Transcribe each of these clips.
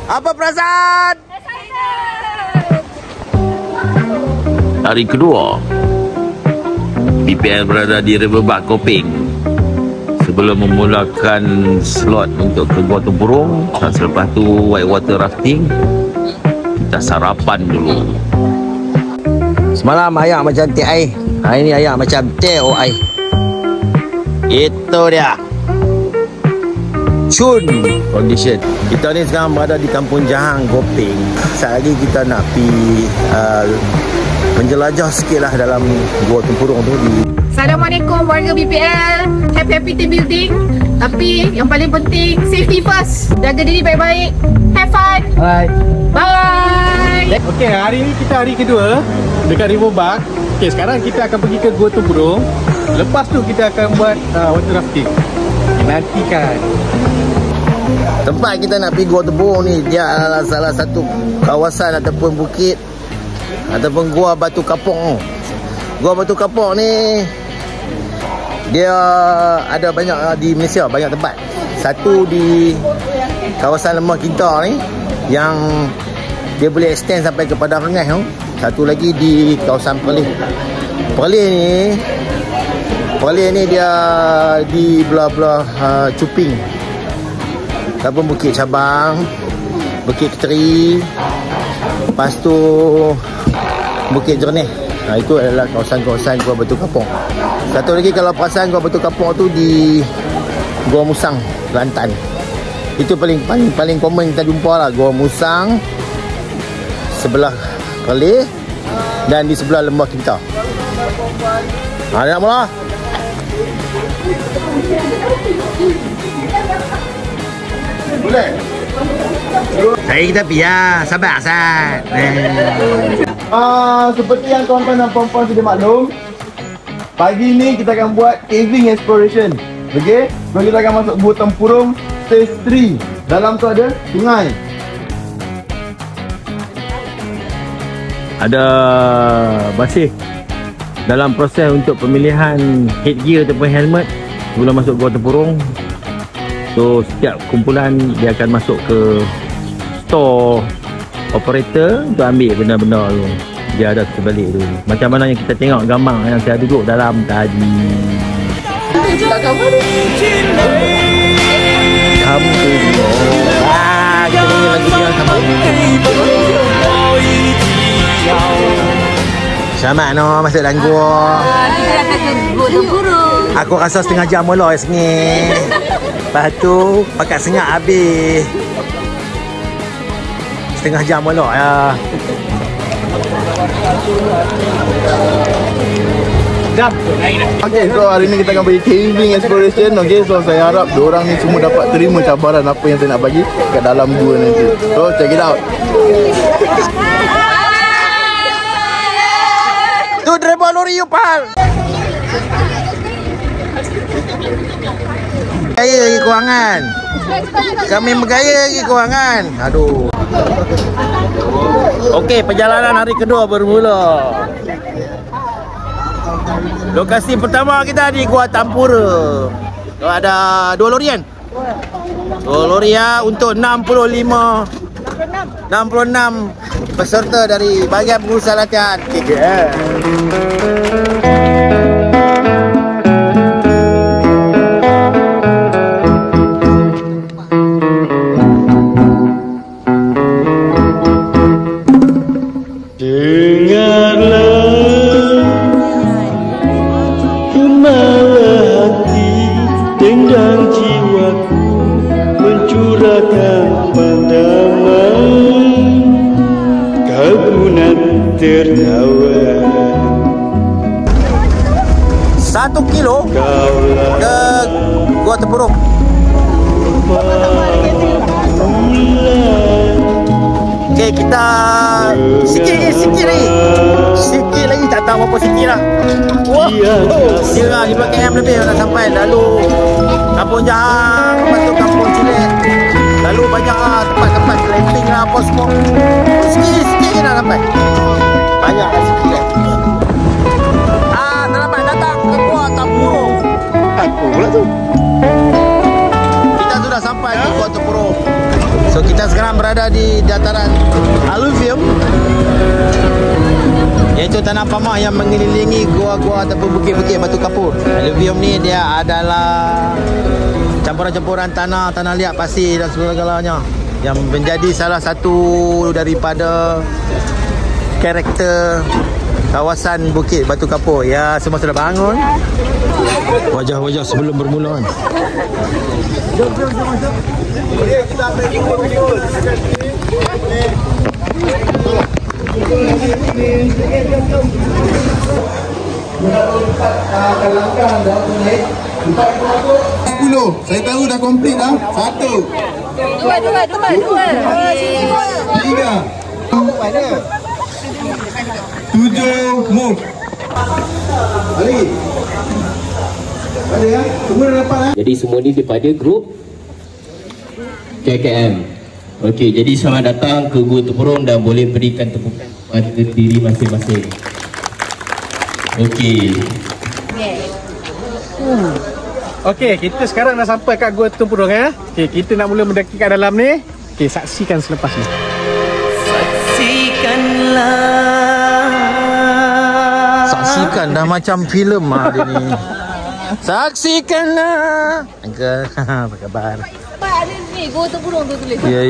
Apa perasaan? Hari kedua PPL berada di Riverbank Koping. Sebelum memulakan slot untuk ke Gua Tempurung, dan selepas tu whitewater rafting, kita sarapan dulu. Semalam ayak macam teh air, hari ni ayak macam teh o air. Itu dia Chun condition. Kita ni sekarang berada di Kampung Jahang Koping. Sekejap lagi kita nak pergi menjelajah sikit lah dalam Gua Tempurung tu. Assalamualaikum warga BPL. Happy team building. Tapi yang paling penting safety first. Jaga diri baik-baik. Have fun. Bye. Bye. Okey, hari ni kita hari kedua dekat Riverbank. Okey, sekarang kita akan pergi ke Gua Tempurung. Lepas tu kita akan buat water rafting. Nantikan. Tempat kita nak pergi Gua Tempurung ni, dia adalah salah satu kawasan ataupun bukit ataupun Gua Batu Kapong. Gua Batu Kapong ni dia ada banyak di Malaysia, banyak tempat. Satu di kawasan Lemah Kintar ni yang dia boleh extend sampai ke Padang Rengas tu. Satu lagi di kawasan Perlis. Perlis ni dia di belah-belah Cuping. Ataupun Bukit Cabang, Bukit Keteri, lepas tu Bukit Jernih. Itu adalah kawasan-kawasan Gua Batu Kapong. Satu lagi kalau perasan Gua Batu Kapong tu di Gua Musang, Kelantan. Itu paling common kita jumpa lah. Gua Musang sebelah Perlis dan di sebelah Lembah Kintar. Nak mula? Boleh? Saya kita pergi lah. Sabar Asad. Seperti yang kawan-kawan dan puan-puan sudah maklum, pagi ni kita akan buat caving exploration. Okey, so kita akan masuk Gua Tempurung stage 3. Dalam tu ada sungai. Ada masih dalam proses untuk pemilihan headgear ataupun helmet sebelum masuk Gua Tempurung. So setiap kumpulan dia akan masuk ke store operator untuk ambil benda-benda tu. Dia ada terbalik tu. Macam mana yang kita tengok gambar yang saya duduk dalam tadi. Kamu tu. Kita nyanyi lagu dia sama. Selamat no masuk dalam gua. Kita akan ke Gua Tempurung. Aku rasa setengah jam mula sengih. Lepas tu pakai sengak habis. Setengah jam mula ya. Okay, so hari ni kita akan pergi caving exploration. Okay, so saya harap diorang ni semua dapat terima cabaran apa yang saya nak bagi kat dalam gua nanti. So check it out. Tu driver lori Yupal. Gaya lagi kewangan. Kami bergaya lagi kewangan. Aduh. Okey, perjalanan hari kedua bermula. Lokasi pertama kita di Gua Tempurung. Ada 2 lorian. 2 lorian untuk 66 peserta dari bahagian pengurusan latihan KKL. Satu kilo ke Gua Tempurung. Okay, kita sikit lagi tak tahu apa sikit lah. Wah, kira 5 km lebih nak sampai. Lalu Kampung Jahang, lepas tu Kampung Cilet. Lalu banyak tempat-tempat glamping lah apa semua. Sikit nak sampai. Banyak lah sikit lah. Selamat datang ke Gua Tempurung. Aku pula tu. Kita sudah sampai di Gua Tempurung. So kita sekarang berada di dataran aluvium, iaitu tanah pamah yang mengelilingi gua-gua ataupun bukit-bukit batu kapur. Aluvium ni dia adalah campuran-campuran tanah liat, pasir dan segalanya yang menjadi salah satu daripada karakter kawasan Bukit Batu Kapur. Ya, semua sudah bangun. Wajah-wajah sebelum bermula kan. Jom masuk. Kita ambil video. Langkah dah naik. 10. Saya tahu dah komplit dah. 1. 2. 7 move. Lagi. Ada ya? Semua dah dapat. Jadi semua ni daripada grup KKM. Okey, jadi selamat datang ke Gua Tempurung dan boleh berikan tepukan pada diri masing-masing. Okey. Okey, kita sekarang dah sampai kat Gua Tempurung ya. Okey, kita nak mula mendaki kat dalam ni. Okey, saksikan selepas ni. Saksikan dah macam filem dia ni. Saksikanlah. Uncle, apa khabar? Pak ada ni, Gua Tempurung tu tulis. Ya.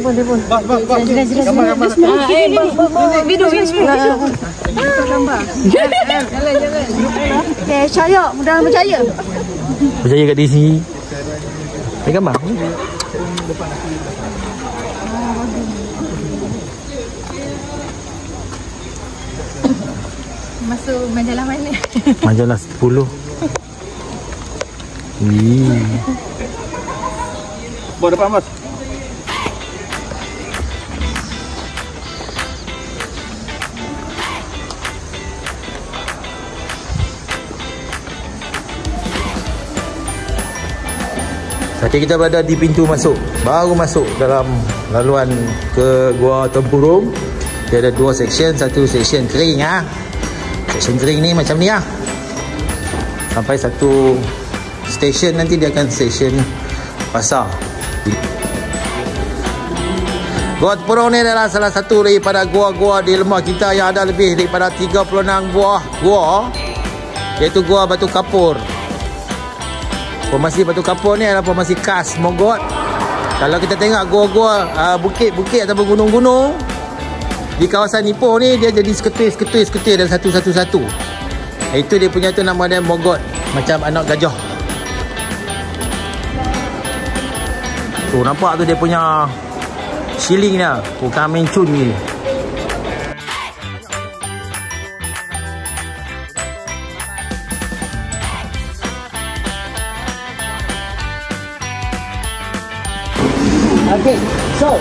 Telefon. Bak. Gambar. Video. Gambar. Jangan. Percaya, mudah percaya. Percaya kat diri sendiri. Ni gambar. Masuk majalah mana? Majalah 10. Bawa depan Mas. Sekarang kita berada di pintu masuk. Baru masuk dalam laluan ke Gua Tempurung. Dia ada 2 seksyen. Satu seksyen kering ah. Seksyen kering ni macam ni lah. Sampai satu stesen nanti dia akan stesen pasar. Gua Tempurung ni adalah salah satu daripada gua-gua di lembah kita yang ada lebih daripada 36 buah gua, iaitu Gua Batu Kapur. Formasi Batu Kapur ni adalah formasi khas Mogot. Kalau kita tengok gua-gua bukit-bukit ataupun gunung-gunung di kawasan Ipoh ni, dia jadi seketul dan satu. Itu dia punya tu, nama dia Mogot, macam anak gajah. Tu nampak tu dia punya shilling dia, bukan mencun ni. Okay, so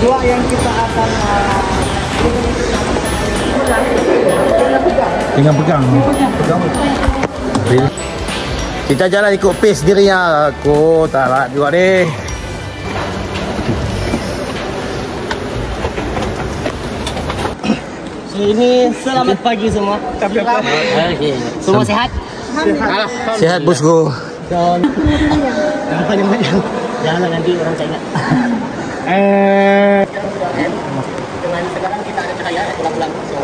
dua yang kita akan Tinggal pegang. Kita jalan ikut pace diri lah. Aku tak larat juga ni. So ini selamat pagi semua. Okay. Semua sehat? Sihat bosku. Dan panjang-panjang. Jangan nanti orang tak ingat. Dengan sekarang kita ada cahaya pulang-pulang, so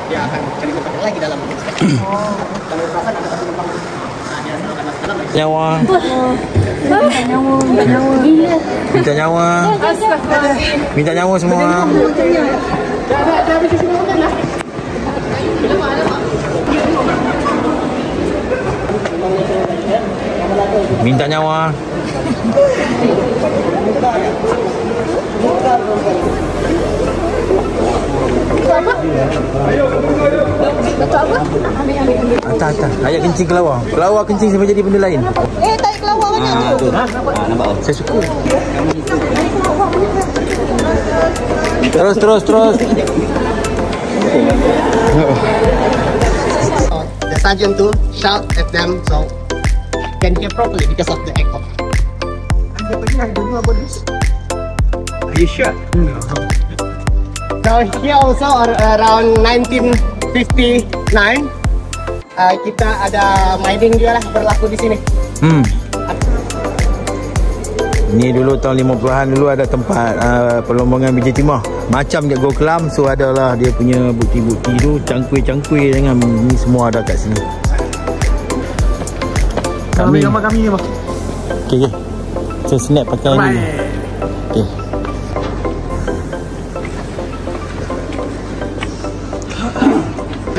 dia akan cari tempat yang lagi dalam. Kalau perasan ada satu tempat. Dia akan masuk dalam. Nyawa. Minta nyawa. Minta nyawa semua. Minta nyawa. Atas. Ayat kencing kelawar. Kelawar kencing sampai jadi benda lain. Tak kelawar banyak tu. Nampak oh. Saya suka. Terus. The sergeant to shout at them so can hear properly because of the echo. Are you sure? So here also around 1959 kita ada mining juga lah berlaku di sini. Ni dulu tahun 50-an dulu ada tempat perlombongan biji timah. Macam je Go Kelam. So adalah dia punya bukti-bukti tu. Cangkui-cangkui dengan ni semua ada kat sini. Ambil gambar kami ni bang. Okay. So snap pakai ni. Okay.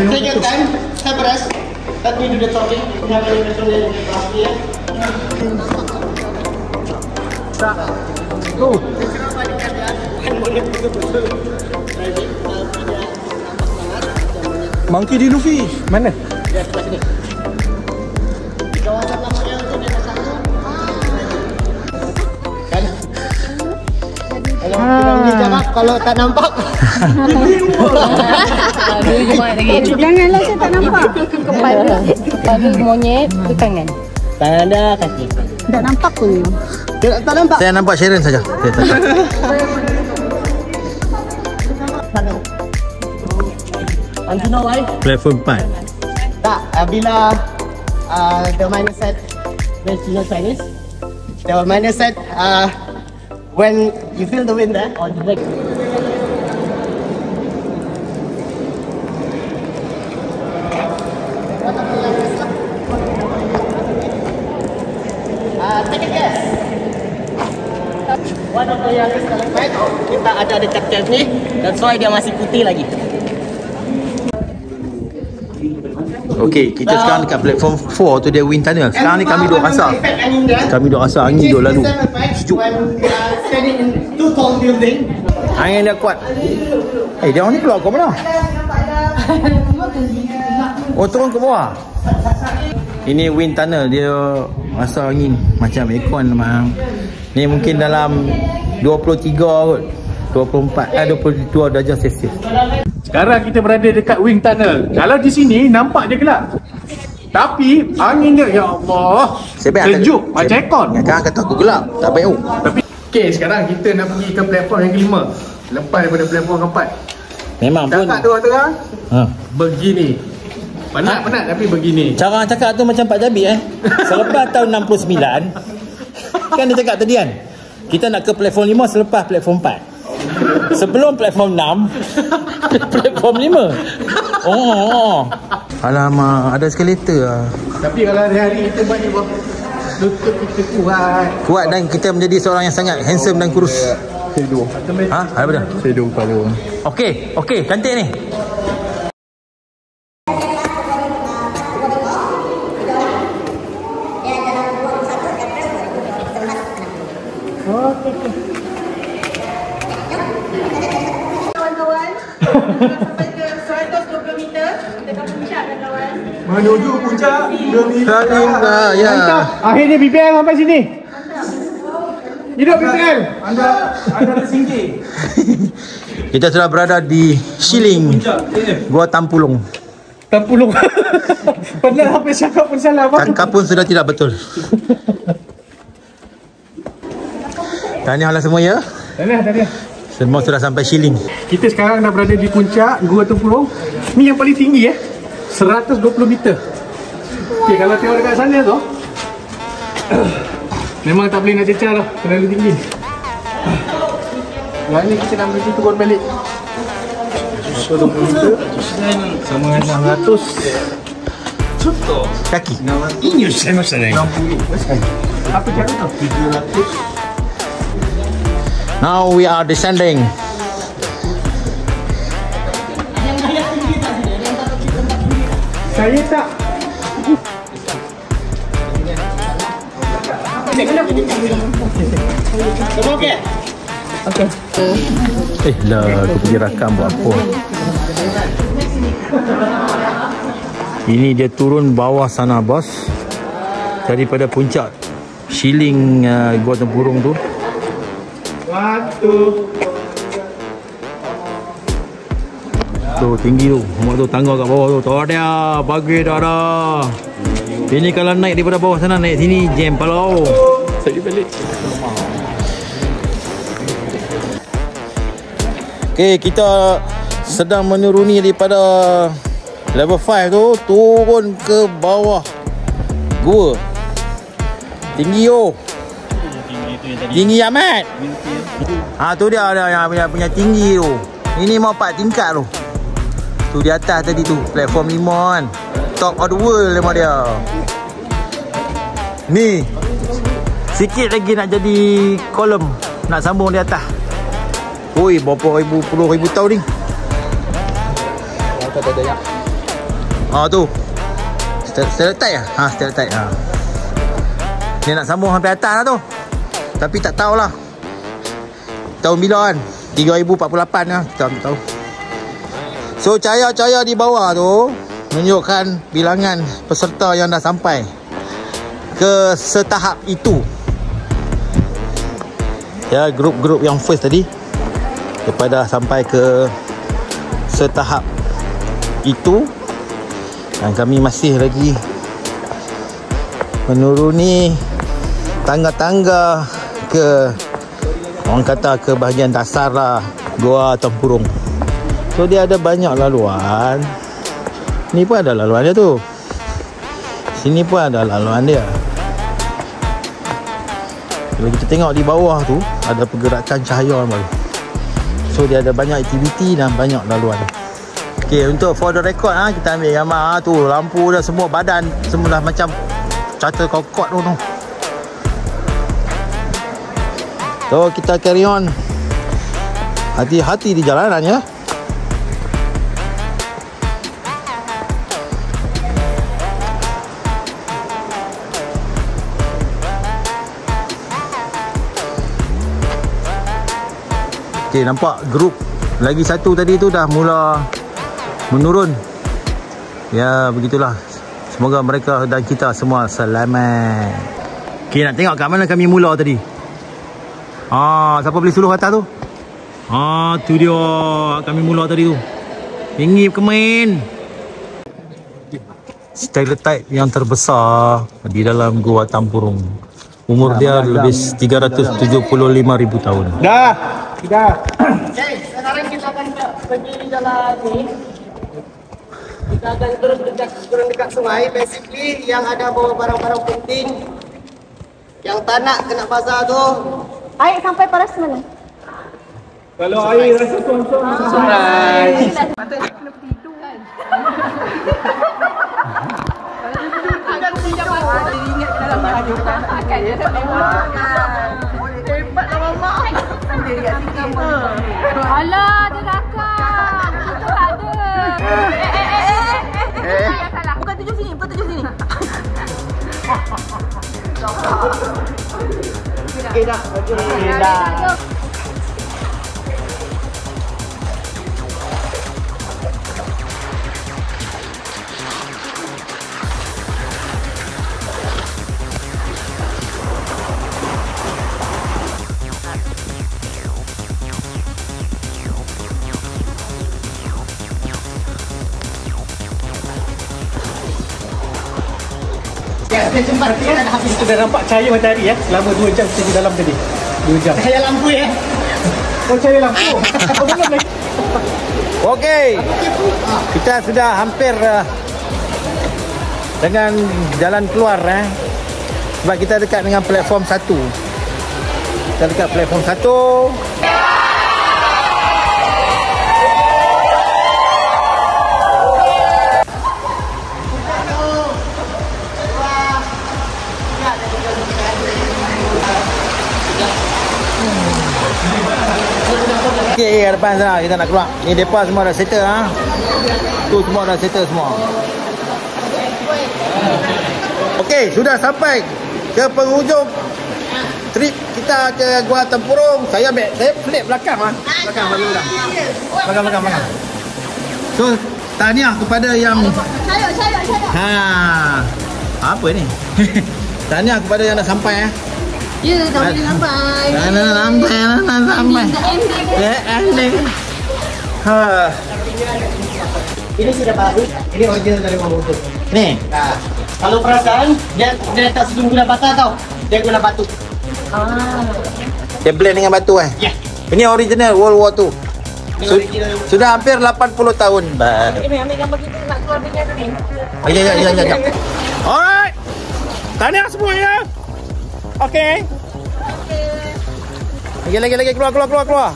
Take your time, have a rest. Let me do the talking. If you have any questions, you can ask me. Go. Monkey D. Luffy. Mana? Dia sebelah sini. Di kawasan namanya tu dia dah satu. Kan? Kalau kita pergi cakap, kalau tak nampak. Janganlah saya tak nampak. Kepala monyet ke tangan? Tangan ada kaki. Tak nampak pun. Tak nampak. Saya nampak Sharon saja. And you know why? Platform 4. Tak, bila the minor set with Chinese, the minor set when you feel the wind there or the leg. Take a guess. One of the youngest elephant, kita ada cap ni, that's why dia masih putih lagi. Okey, kita sekarang dekat platform 4 tu dia wind tunnel. Sekarang ni kami duduk rasa. Kami duduk rasa angin duduk lalu. Sejuk. Angin dia kuat. Dia orang ni keluar ke mana? Oh, turun ke bawah. Ini wind tunnel, dia rasa angin macam aircon memang. Ni mungkin dalam 23 kot. 22 darjah Celsius. Sekarang kita berada dekat wing tunnel. Kalau di sini nampak dia gelap. Tapi angin dia, ya Allah, sejuk macam aircon. Sekarang kata aku gelap, tak baik. Tapi okey, sekarang kita nak pergi ke platform yang kelima. Lepas daripada platform keempat. Memang pun. Cakap tu orang begini. Penat tapi begini. Cara cakap tu macam Pak Jabir Selepas tahun 69 kan dia cakap tadi kan, kita nak ke platform 5 selepas platform 4. Sebelum platform 6 platform 5. Alamak, ada eskalator lah. Tapi kalau hari-hari kita buat ni bang, lutut kita kuat dan kita menjadi seorang yang sangat handsome dan kurus. Shadow. Ada benda? Shadow kepala. Okey, cantik ni. Sampai ke 120 meter dekat puncak kan kawan. menuju puncak demi ya. Akhirnya BPL sampai sini. Hidup BPL. Anda tersingkir. Kita sudah berada di Shiling, Gua Tampulong. Tampulong. Pernah apa cakap pun salah bang. Cakap pun sudah tidak betul. Tahniahlah semua ya. Tahniah. Semua sudah sampai Shiling. Kita sekarang dah berada di puncak Gua Tempurung. Ni yang paling tinggi 120 meter. Okey, kalau tengok dekat sana tu memang tak boleh nak cecar lah, terlalu tinggi. Yang ni kita nak berhenti turun balik 120 meter sama dengan 600 kaki. 60. Apa cara tu? 700. Now we are descending. Saya tak. Semua okey? Okey. Lah, aku pergi rakam buat apa? Ini dia turun bawah sana bos. Daripada puncak Shiling Gua Tempurung tu. Tu tinggi tu. Nampak tu tangga kat bawah tu. Tak ada. Bagi tak ada. Ini kalau naik daripada bawah sana, naik sini jam palau. Saya balik. Okey, kita sedang menuruni daripada level 5 tu, turun ke bawah gua. Tinggi yo. Tinggi amat. Tu dia ada yang punya tinggi tu. Ini mau 4 tingkat tu. Tu di atas tadi tu, platform 5 kan. Top of the world nama dia. Ni. Sikit lagi nak jadi kolom, nak sambung di atas. Oi, berapa ribu, puluh ribu tahun ni. Tu. Stalactite lah. Stalactite. Ni nak sambung sampai atas lah tu. Tapi tak tahulah tahun bila kan. 3048 lah. Kita tak tahu. So cahaya-cahaya di bawah tu menunjukkan bilangan peserta yang dah sampai ke setahap itu. Ya, grup-grup yang first tadi kepada sampai ke setahap itu. Dan kami masih lagi menuruni tangga-tangga ke, orang kata, ke bahagian dasar lah Gua Tempurung. So dia ada banyak laluan. Ni pun ada laluan dia tu. Sini pun ada laluan dia. Kalau kita tengok di bawah tu ada pergerakan cahaya baru. So dia ada banyak aktiviti dan banyak laluan. Okey, untuk for the record kita ambil gambar tu, lampu dah semua, badan semua dah macam charter kokot tu. So kita carry on. Hati-hati di jalanan ya. Okey, nampak grup lagi satu tadi tu dah mula menurun. Ya, begitulah. Semoga mereka dan kita semua selamat. Okey, nak tengok kat mana kami mula tadi. Siapa boleh suluh atas tu? Tu dia kami mula tadi tu. Tinggi kemen. Stalactite yang terbesar di dalam Gua Tempurung. Umur dia lebih 375,000 tahun. Dah. Okay, sekarang kita akan pergi jalan ni. Kita akan terus turun dekat sungai. Basically yang ada bawa barang-barang penting. Yang tak nak kena bazar tu. Air sampai paras mana? Kalau air rasa kosong sungai. Patutnya kena tidur kan. Kalau tidur kan dia ingat dalam radio kan. Akan dia tak lewat. Hebatlah mama. Sendiri kat sini. Alah, dia rakam. Itu tak ada. Salah. Bukan tujuh sini, Okay dah. Cepat kita dah habis. Kita dah nampak cahaya matahari ya selama 2 jam kita di dalam tadi. 2 jam. Cahaya lampu ya. Cahaya lampu. Okey. Kita sudah hampir dengan jalan keluar sebab kita dekat dengan platform 1. Kita dekat platform 1. Okey, kat depan sana kita nak keluar. Ni depa semua dah settle Tu semua dah settle semua. Okey, sudah sampai ke penghujung trip kita ke Gua Tempurung. Saya flip belakang Belakang. So, tahniah kepada yang apa ni? Tahniah kepada yang dah sampai Ya, dah boleh sampai. Dah sampai. Ending. Ini sudah baru. Ini original dari orang Bungkus. Ni. Kalau perasan dia tak sebelum guna bata tau. Dia guna batu. Dia blend dengan batu Ya. Ini original World War II. Original. Sudah hampir 80 tahun. Ini ambil gambar kita nak keluar dengan ni. Ya. Alright. Tahniah semua ya. Okay. Lagi. Keluar.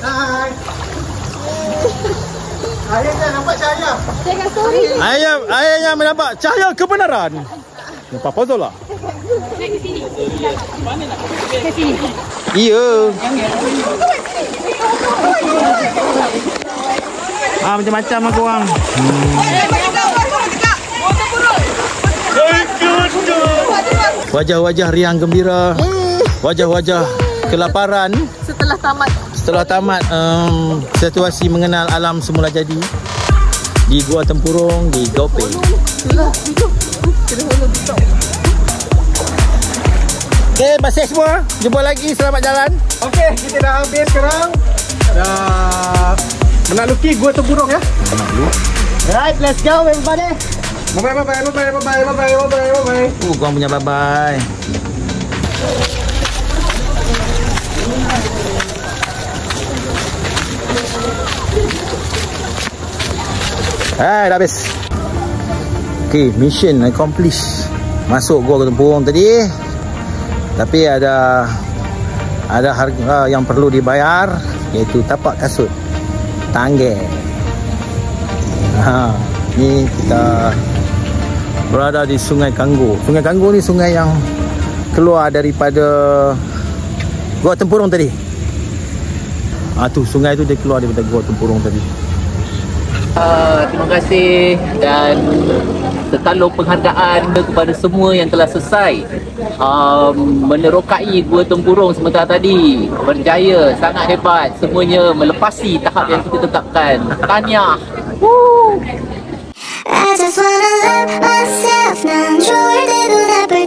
Hai. Akhirnya nampak cahaya. Jangan sorry. Akhirnya mendapat cahaya kebenaran. Nampak apa lah? Naik ke sini. Ke sini. Iya. Macam-macam lah korang. Wajah-wajah riang gembira. Wajah-wajah kelaparan. Setelah tamat situasi mengenal alam semula jadi di Gua Tempurung di Gaupei. Okay, basi semua. Jumpa lagi. Selamat jalan. Okey, kita dah habis sekarang. Dah menakluki Gua Tempurung ya. Alright, let's go everybody. Bye-bye. Korang punya bye-bye. Dah habis. Okay, mission accomplished. Masuk Gua Tempurung tadi. Tapi ada harga yang perlu dibayar, iaitu tapak kasut Tanggeh. Ni kita berada di Sungai Kanggu. Sungai Kanggu ni sungai yang keluar daripada Gua Tempurung tadi. Tu sungai tu dia keluar daripada Gua Tempurung tadi. Terima kasih dan setalung penghargaan kepada semua yang telah selesai menerokai Gua Tempurung sementara tadi. Berjaya, sangat hebat. Semuanya melepasi tahap yang kita tetapkan. Tahniah. I just wanna love myself 난 좋을 때도 나쁠